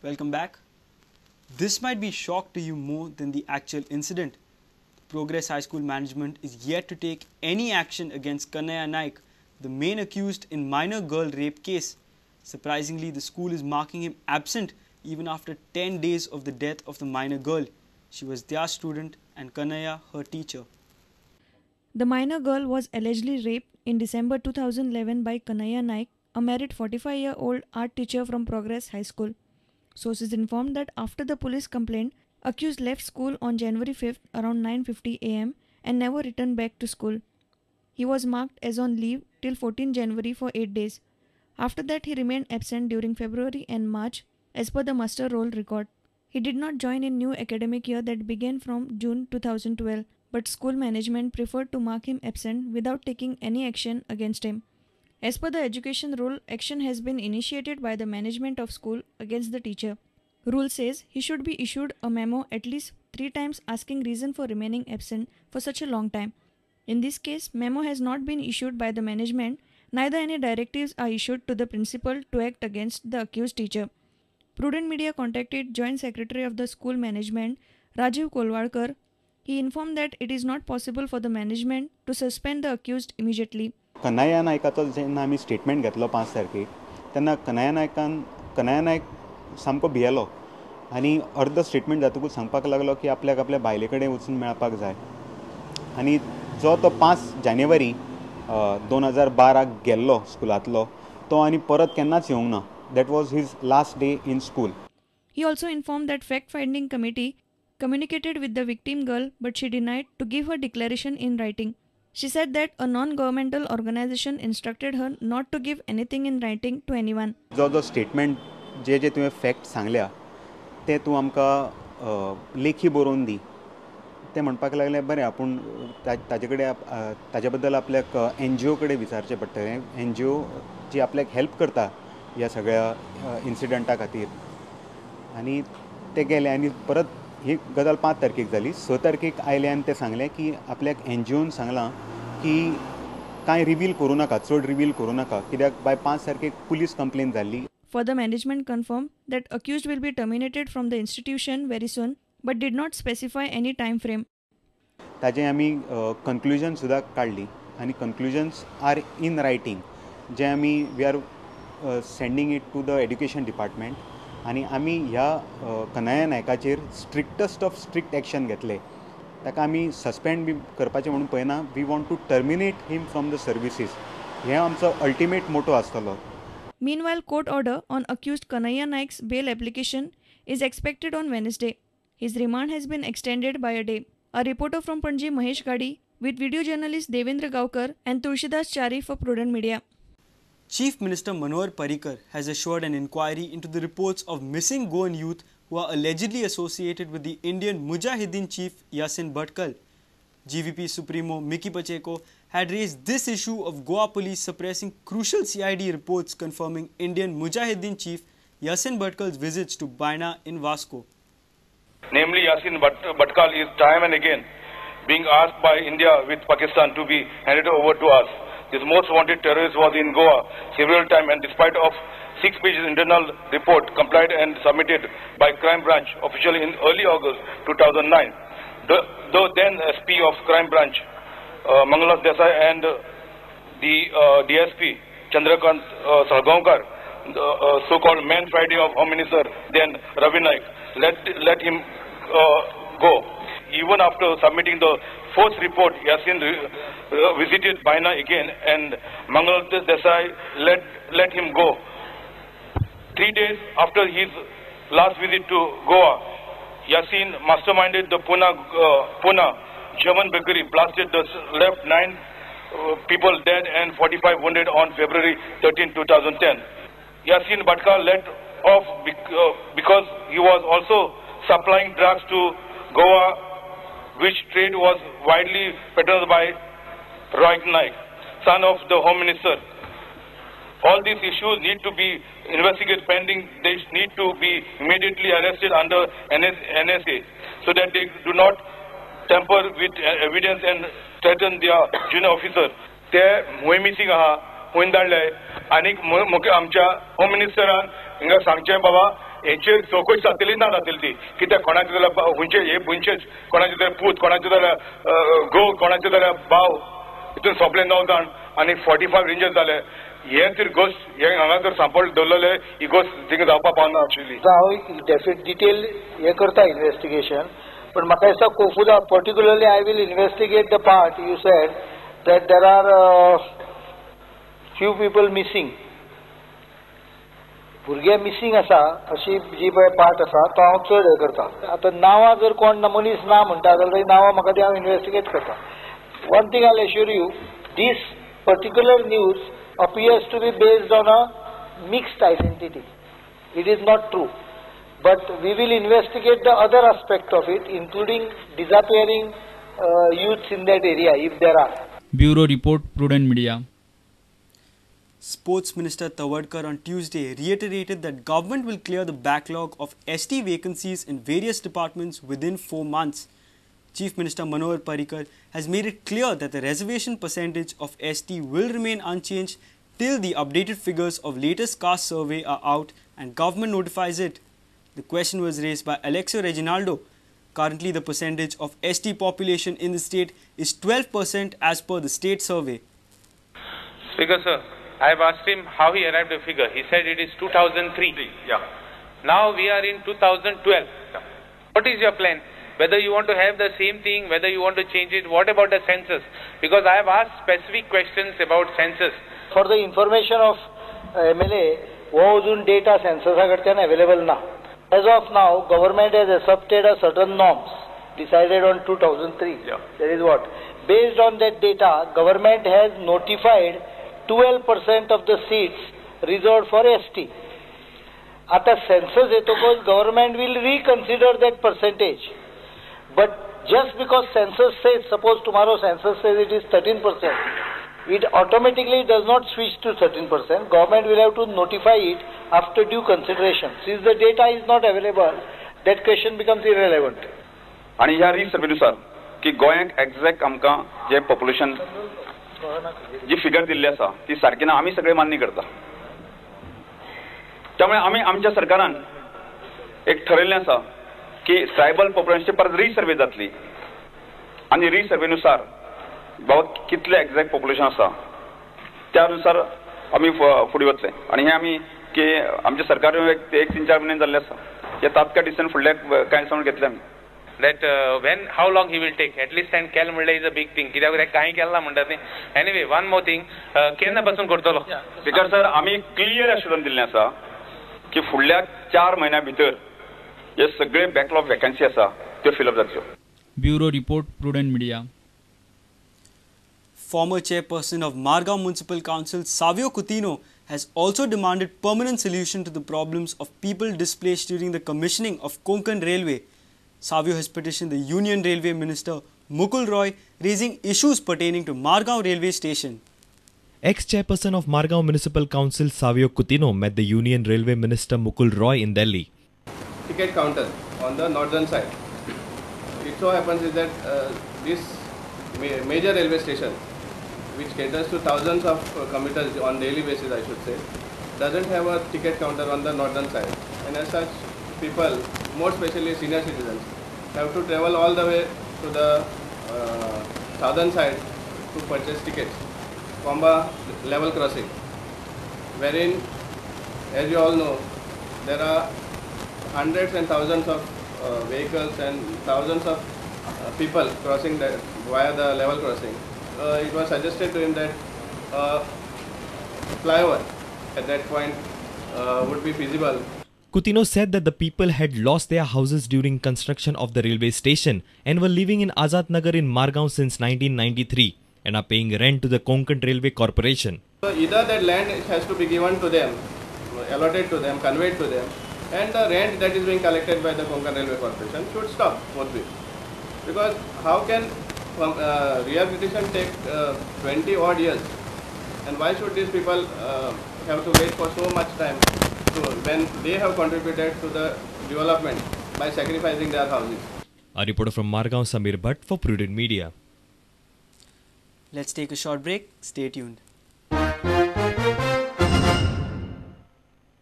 Welcome back. This might be shock to you more than the actual incident. Progress High School management is yet to take any action against Kanhaiya Naik, the main accused in minor girl rape case. Surprisingly, the school is marking him absent even after 10 days of the death of the minor girl. She was their student and Kanhaiya her teacher. The minor girl was allegedly raped in December 2011 by Kanhaiya Naik, a married 45-year-old art teacher from Progress High School. Sources informed that after the police complaint, accused left school on January 5th around 9:50 am and never returned back to school. He was marked as on leave till 14 January for 8 days. After that, he remained absent during February and March as per the muster roll record. He did not join in new academic year that began from June 2012, but school management preferred to mark him absent without taking any action against him. As per the education rule, action has been initiated by the management of school against the teacher. Rule says he should be issued a memo at least 3 times asking reason for remaining absent for such a long time. In this case, memo has not been issued by the management, neither any directives are issued to the principal to act against the accused teacher. Prudent Media contacted Joint Secretary of the School Management, Rajiv Kolwadkar. He informed that it is not possible for the management to suspend the accused immediately. Kanhaiya नायकाचो जेन्ना आमी statement घेतलो 5 तारखेक तेन्ना कन्हैया नायक सामको भियेलो आनी अर्द statement जातकूच सांगपाक लागलो की आपल्या बायले कडेन वचून मेळपाक जाय आनी जो तो 5 जानेवारी 2012 गेल्लो स्कुलांतलो तो आनी परत केन्नाच येवंक ना. That was his last day in school. He also informed that fact-finding committee communicated with the victim girl, but she denied to give her declaration in writing. She said that a non-governmental organization instructed her not to give anything in writing to anyone. जो statement जे तुवें fact सांगल्या ते तूं आमकां लेखी बरोवन दी. ते म्हणपाक लागले बरें आपूण ताजे बद्दल आपल्याक NGO कडेन विचारचें पडटलें. NGO जी आपल्याक हेल्प करता ह्या सगळ्या इन्सिडंटा खातीर आनी ते गेले आनी परत ही गजाल 5 तारखेक जाली. 6 तारखेक आयले आनी ते सांगलें की आपल्याक NGOन सांगलां की कांय रिवील करूं नाका, चड रिवील करूं नाका कित्याक बाय 5 तारखेक पुलीस कंप्लेन जाल्ली. Further, management confirmed that accused will be terminated from the institution very soon, but did not specify any time frame. ताजें आमी कन्क्लुजन सुद्दां काडली आनी कन्क्लुजन्स आर इन रायटींग जे आमी we are sending it to the education department आनी आमी ह्या कन्हैया नायकाचेर स्ट्रिक्टस्ट ऑफ स्ट्रिक्ट एक्शन घेतले. ताका आमी सस्पेंड बी करपाचें म्हणून पळयना. We want to terminate him from the services. हे आमचो अल्टिमेट मोटो आसतलो. Meanwhile, court order on accused Kanhaiya Naik's bail application is expected on Wednesday. His remand has been extended by a day. A reporter from Panji, Mahesh Gadi, with video journalist Devendra Gaukar and Tulsidas Chari for Prudent Media. Chief Minister Manohar Parrikar has assured an inquiry into the reports of missing Goan youth who are allegedly associated with the Indian Mujahideen chief Yasin Bhatkal. GVP Supremo Miki Pacheco had raised this issue of Goa police suppressing crucial CID reports confirming Indian Mujahideen chief Yasin Bhatkal's visits to Baina in Vasco. Namely, Yasin Bhatkal is time and again being asked by India with Pakistan to be handed over to us. This most wanted terrorist was in Goa several times, and despite of 6 pages internal report complied and submitted by Crime Branch officially in early August 2009, though then SP of Crime Branch Mangalas Desai and the DSP Chandrakant Salgaonkar, so-called Man Friday of Home Minister then Ravi Naik, let him go. Even after submitting the 4th report, Yasin visited Baina again and Mangalas Desai let him go. 3 days after his last visit to Goa, Yasin masterminded the Pune German bakery, blasted, left 9 people dead and 45 wounded on February 13, 2010. Yasin Bhatkal let off because he was also supplying drugs to Goa, which trade was widely patronized by Roy Naik, son of the Home Minister. All these issues need to be investigated pending. They need to be immediately arrested under NSA so that they do not tamper with evidence and threaten their junior officer. ते मोहिमेची हुंदाडले आनी आमच्या home मिनिस्टरान हिंगा सांगचे बाबा हेचेर चौकशी जातली ना जातली ती कित्याक कोणाचे जाल्यार हुंचे हे बुंचेच कोणाचे जाल्यार पूत कोणाचे जाल्यार घोव कोणाचे जाल्यार भाव हितून सोंपले 9 जाण आनी 45 इंजर्ड जाले हे तर गोष्ट हे हांगा जर सांपड दवरलेले ही गोष्ट थिंगा जावपाक पावना एक्चुअली हांव डेफिनेट डिटेल हे करता इन्व्हेस्टिगेशन पण म्हाका दिसता कोफुला particularly I will investigate the part you said that there are few people missing भुरगे मिसींग आसा अशी जी पळय पार्ट आसा तो हांव चड हे करता आतां नांवां जर कोण मनीस ना म्हणटा जाल्यार नांवां म्हाका ती हांव इन्व्हेस्टिगेट करता one thing I assure you this particular news appears to be based on a mixed identity. It is not true. But we will investigate the other aspect of it, including disappearing youths in that area, if there are. Bureau Report, Prudent Media. Sports Minister Tawardkar on Tuesday reiterated that government will clear the backlog of ST vacancies in various departments within 4 months. Chief Minister Manohar Parrikar has made it clear that the reservation percentage of ST will remain unchanged till the updated figures of latest caste survey are out and government notifies it. The question was raised by Alexio Reginaldo. Currently, the percentage of ST population in the state is 12% as per the state survey. Speaker sir, I have asked him how he arrived at the figure. He said it is 2003. Yeah. Now we are in 2012. Yeah. What is your plan? Whether you want to have the same thing, whether you want to change it, what about the census? Because I have asked specific questions about census. For the information of MLA, wo ajun data census कडच्यान available na. As of now, government has accepted a certain norms decided on 2003. Yeah. That is what? Based on that data, government has notified 12% of the seats reserved for ST. Ata census येतोच government will reconsider that percentage. But just because census says, suppose tomorrow census says it is 13%, it automatically does not switch to 13%. Government will have to notify it after due consideration. Since the data is not available, that question becomes irrelevant. आणि ह्या रिसर्वेनुसार की गोंयांक exact आमकां जे population जी figure Delhi आसा ती सारकी ना आमी सगळे मान्य करता त्यामुळे आमी आमच्या सरकारान एक ठरयल्लें आसा की ट्रायबल पॉप्युलेशनची परत रिसर्वे जातली आणि रिसर्वेनुसार बाबा कितले एक्झॅक्ट पॉप्युलेशन आसा त्यानुसार आमी फुडें वतले आणि हे आमी की आमच्या सरकारान एक 3-4 म्हयने जाल्ले आसा हे तात्काळ डिसिजन फुडल्या कांय दिसांनी घेतले आमी That how long he will take? At least and kel म्हणले is a big thing. कित्याक ते कांय केला म्हणटा ते. Anyway, one more thing. केन्ना पासून करतलो? स्पीकर सर आमी क्लियर एश्युरन्स दिल्लें आसा की फुडल्या 4 म्हयन्या भितर हे सगळे बॅकलॉग वॅकन्सी आसा त्यो फिलअप जातल्यो. Bureau Report, Prudent Media. Former chairperson of Margao Municipal Council, Savio Coutinho, has also demanded permanent solution to the problems of people displaced during the commissioning of Konkan Railway. Savio has petitioned the Union Railway Minister Mukul Roy, raising issues pertaining to Margao Railway Station. Ex-chairperson of Margao Municipal Council Savio Coutinho met the Union Railway Minister Mukul Roy in Delhi. Ticket counter on the northern side. It so happens is that this major railway station, which caters to thousands of commuters on daily basis, I should say, doesn't have a ticket counter on the northern side, and as such, people, more especially senior citizens, have to travel all the way to the southern side to purchase tickets from a level crossing, wherein, as you all know, there are hundreds and thousands of vehicles and thousands of people crossing via the level crossing. It was suggested to him that flyover at that point would be feasible. Coutinho said that the people had lost their houses during construction of the railway station and were living in Azad Nagar in Margao since 1993 and are paying rent to the Konkan Railway Corporation. So either that land has to be given to them, allotted to them, conveyed to them, and the rent that is being collected by the Konkan Railway Corporation should stop forthwith. Because how can rehabilitation take 20 odd years, and why should these people have to wait for so much time when they have contributed to the development by sacrificing their houses? A reporter from Margao, Samir Bhatt for Prudent Media. Let's take a short break. Stay tuned.